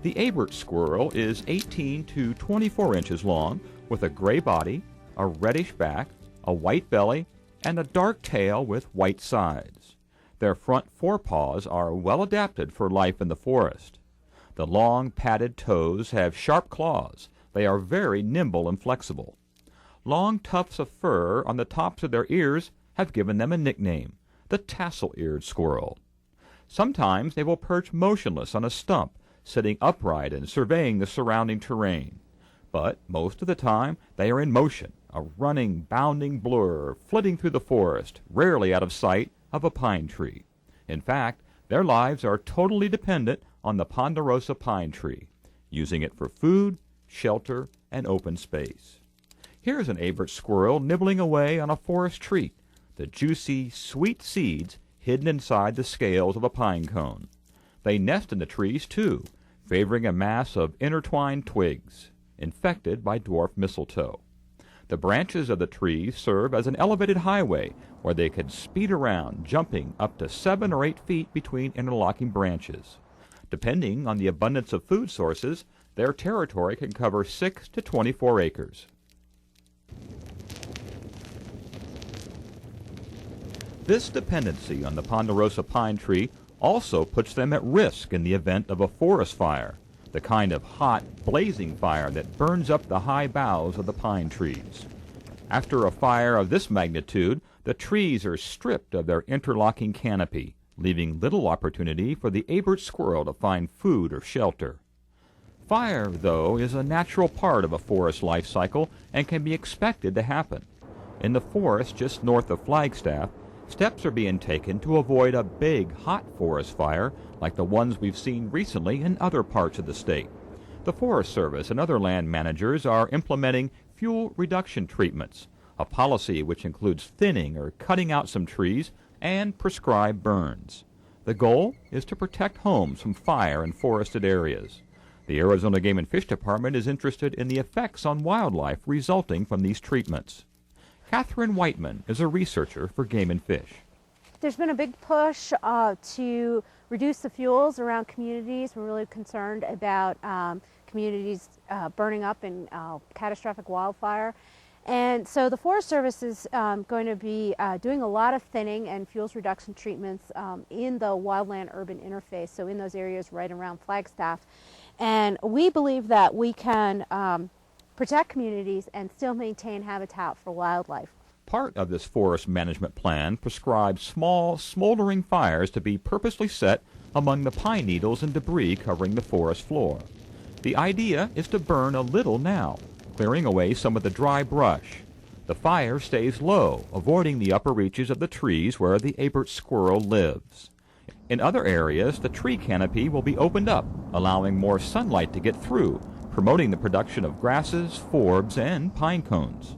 The Abert squirrel is 18 to 24 inches long with a gray body, a reddish back, a white belly, and a dark tail with white sides. Their front forepaws are well adapted for life in the forest. The long, padded toes have sharp claws. They are very nimble and flexible. Long tufts of fur on the tops of their ears have given them a nickname, the tassel-eared squirrel. Sometimes they will perch motionless on a stump, sitting upright and surveying the surrounding terrain. But most of the time they are in motion, a running, bounding blur, flitting through the forest, rarely out of sight of a pine tree. In fact, their lives are totally dependent on the ponderosa pine tree, using it for food, shelter, and open space. Here's an Abert squirrel nibbling away on a forest treat, the juicy, sweet seeds hidden inside the scales of a pine cone. They nest in the trees, too, favoring a mass of intertwined twigs, infected by dwarf mistletoe. The branches of the trees serve as an elevated highway where they can speed around, jumping up to 7 or 8 feet between interlocking branches. Depending on the abundance of food sources, their territory can cover 6 to 24 acres. This dependency on the ponderosa pine tree also puts them at risk in the event of a forest fire, the kind of hot, blazing fire that burns up the high boughs of the pine trees. After a fire of this magnitude, the trees are stripped of their interlocking canopy, leaving little opportunity for the Abert squirrel to find food or shelter. Fire, though, is a natural part of a forest life cycle and can be expected to happen. In the forest just north of Flagstaff, steps are being taken to avoid a big, hot forest fire like the ones we've seen recently in other parts of the state. The Forest Service and other land managers are implementing fuel reduction treatments, a policy which includes thinning or cutting out some trees and prescribed burns. The goal is to protect homes from fire in forested areas. The Arizona Game and Fish Department is interested in the effects on wildlife resulting from these treatments. Catherine Whiteman is a researcher for Game and Fish. There's been a big push to reduce the fuels around communities. We're really concerned about communities burning up in catastrophic wildfire. And so the Forest Service is going to be doing a lot of thinning and fuels reduction treatments in the wildland-urban interface, so in those areas right around Flagstaff. And we believe that we can protect communities and still maintain habitat for wildlife. Part of this forest management plan prescribes small, smoldering fires to be purposely set among the pine needles and debris covering the forest floor. The idea is to burn a little now, clearing away some of the dry brush. The fire stays low, avoiding the upper reaches of the trees where the Abert squirrel lives. In other areas, the tree canopy will be opened up, allowing more sunlight to get through, promoting the production of grasses, forbs, and pine cones.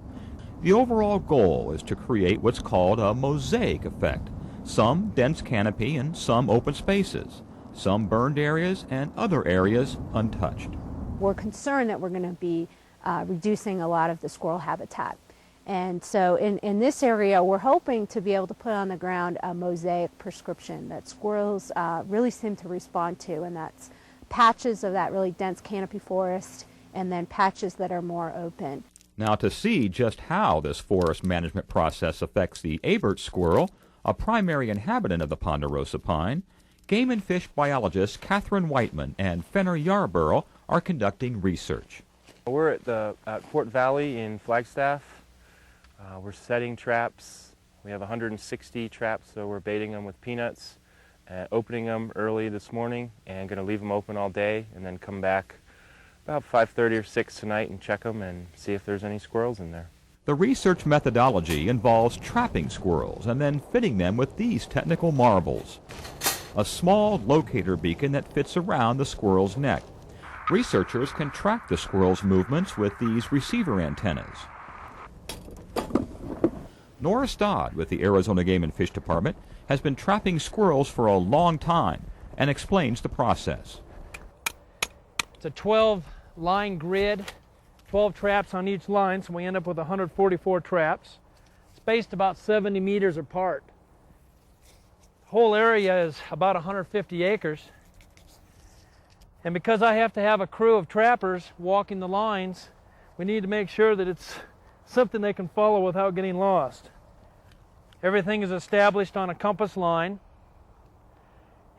The overall goal is to create what's called a mosaic effect, some dense canopy and some open spaces, some burned areas and other areas untouched. We're concerned that we're going to be reducing a lot of the squirrel habitat. And so in this area, we're hoping to be able to put on the ground a mosaic prescription that squirrels really seem to respond to, and that's patches of that really dense canopy forest and then patches that are more open. Now, to see just how this forest management process affects the Abert squirrel, a primary inhabitant of the ponderosa pine, Game and Fish biologists Catherine Whiteman and Fenner Yarborough are conducting research. We're at Fort Valley in Flagstaff. We're setting traps. We have 160 traps, so we're baiting them with peanuts, opening them early this morning, and going to leave them open all day, and then come back about 5:30 or 6 tonight and check them and see if there's any squirrels in there. The research methodology involves trapping squirrels and then fitting them with these technical marvels. A small locator beacon that fits around the squirrel's neck. Researchers can track the squirrel's movements with these receiver antennas. Nora Stodd with the Arizona Game and Fish Department has been trapping squirrels for a long time and explains the process. It's a 12-line grid, 12 traps on each line, so we end up with 144 traps, spaced about 70 meters apart. The whole area is about 150 acres, And because I have to have a crew of trappers walking the lines, we need to make sure that it's something they can follow without getting lost. Everything is established on a compass line,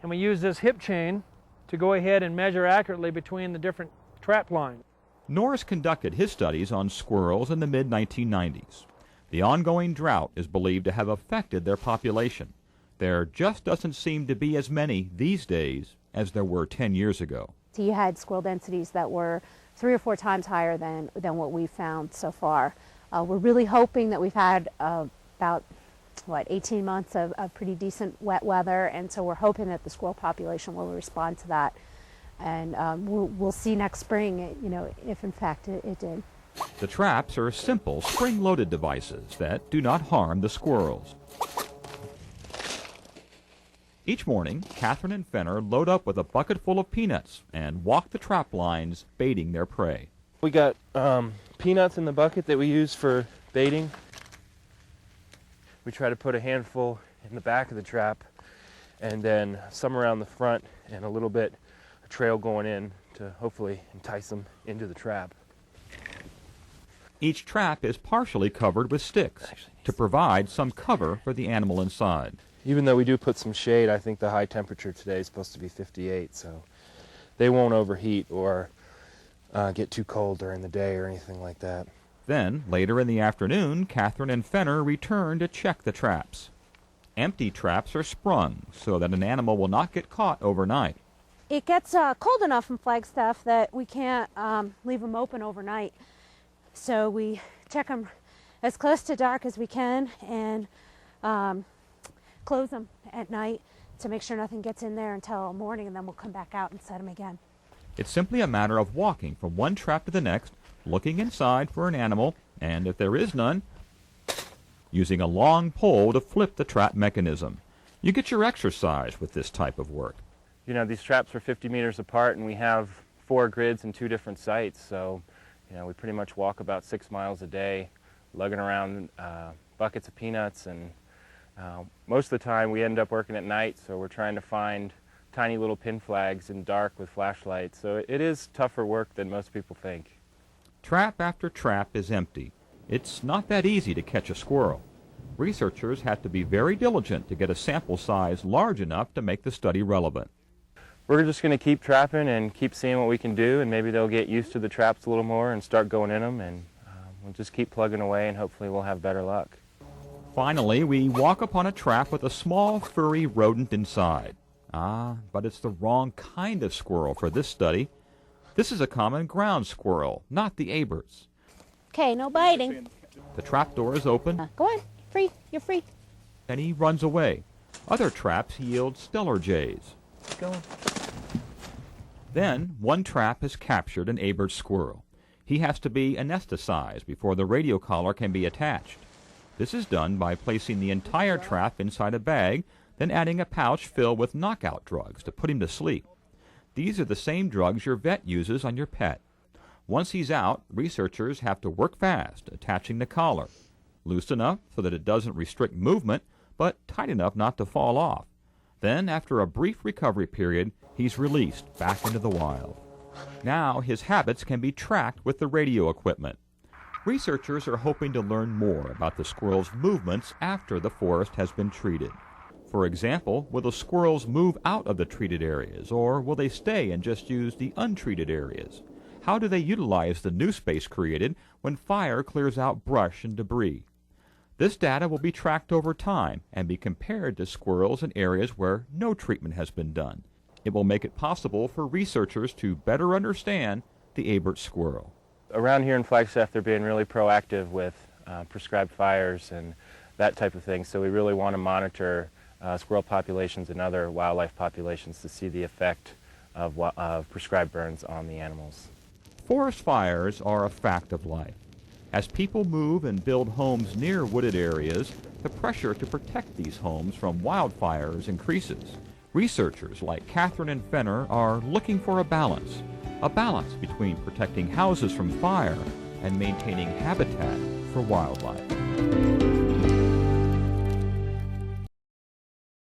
and we use this hip chain to go ahead and measure accurately between the different trap lines. Norris conducted his studies on squirrels in the mid-1990s. The ongoing drought is believed to have affected their population. There just doesn't seem to be as many these days as there were 10 years ago. So you had squirrel densities that were 3 or 4 times higher than what we've found so far. We're really hoping that we've had about 18 months of pretty decent wet weather, and so we're hoping that the squirrel population will respond to that. And we'll see next spring, if in fact it did. The traps are simple spring-loaded devices that do not harm the squirrels. Each morning, Catherine and Fenner load up with a bucket full of peanuts and walk the trap lines, baiting their prey. We got peanuts in the bucket that we use for baiting. We try to put a handful in the back of the trap and then some around the front and a little bit a trail going in to hopefully entice them into the trap. Each trap is partially covered with sticks to provide some cover for the animal inside. Even though we do put some shade, I think the high temperature today is supposed to be 58, so they won't overheat or get too cold during the day or anything like that. Then, later in the afternoon, Catherine and Fenner return to check the traps. Empty traps are sprung so that an animal will not get caught overnight. It gets cold enough in Flagstaff that we can't leave them open overnight. So we check them as close to dark as we can and close them at night to make sure nothing gets in there until morning, and then we'll come back out and set them again. It's simply a matter of walking from one trap to the next, looking inside for an animal, and if there is none, using a long pole to flip the trap mechanism. You get your exercise with this type of work. These traps are 50 meters apart, and we have 4 grids in 2 different sites, so we pretty much walk about 6 miles a day, lugging around buckets of peanuts, and most of the time we end up working at night, so we're trying to find tiny little pin flags in dark with flashlights, so it is tougher work than most people think. Trap after trap is empty. It's not that easy to catch a squirrel. Researchers had to be very diligent to get a sample size large enough to make the study relevant. We're just going to keep trapping and keep seeing what we can do, and maybe they'll get used to the traps a little more and start going in them, and we'll just keep plugging away and hopefully we'll have better luck. Finally, we walk upon a trap with a small furry rodent inside. But it's the wrong kind of squirrel for this study. This is a common ground squirrel, not the Aberts. Okay, no biting. The trap door is open. Go on, free, you're free. And he runs away. Other traps yield stellar jays. Go on. Then, one trap has captured an Abert squirrel. He has to be anesthetized before the radio collar can be attached. This is done by placing the entire trap inside a bag, then adding a pouch filled with knockout drugs to put him to sleep. These are the same drugs your vet uses on your pet. Once he's out, researchers have to work fast, attaching the collar, loose enough so that it doesn't restrict movement, but tight enough not to fall off. Then, after a brief recovery period, he's released back into the wild. Now his habits can be tracked with the radio equipment. Researchers are hoping to learn more about the squirrel's movements after the forest has been treated. For example, will the squirrels move out of the treated areas, or will they stay and just use the untreated areas? How do they utilize the new space created when fire clears out brush and debris? This data will be tracked over time and be compared to squirrels in areas where no treatment has been done. It will make it possible for researchers to better understand the Abert squirrel. Around here in Flagstaff, they're being really proactive with prescribed fires and that type of thing, so we really want to monitor squirrel populations and other wildlife populations to see the effect of prescribed burns on the animals. Forest fires are a fact of life. As people move and build homes near wooded areas, the pressure to protect these homes from wildfires increases. Researchers like Catherine and Fenner are looking for a balance between protecting houses from fire and maintaining habitat for wildlife.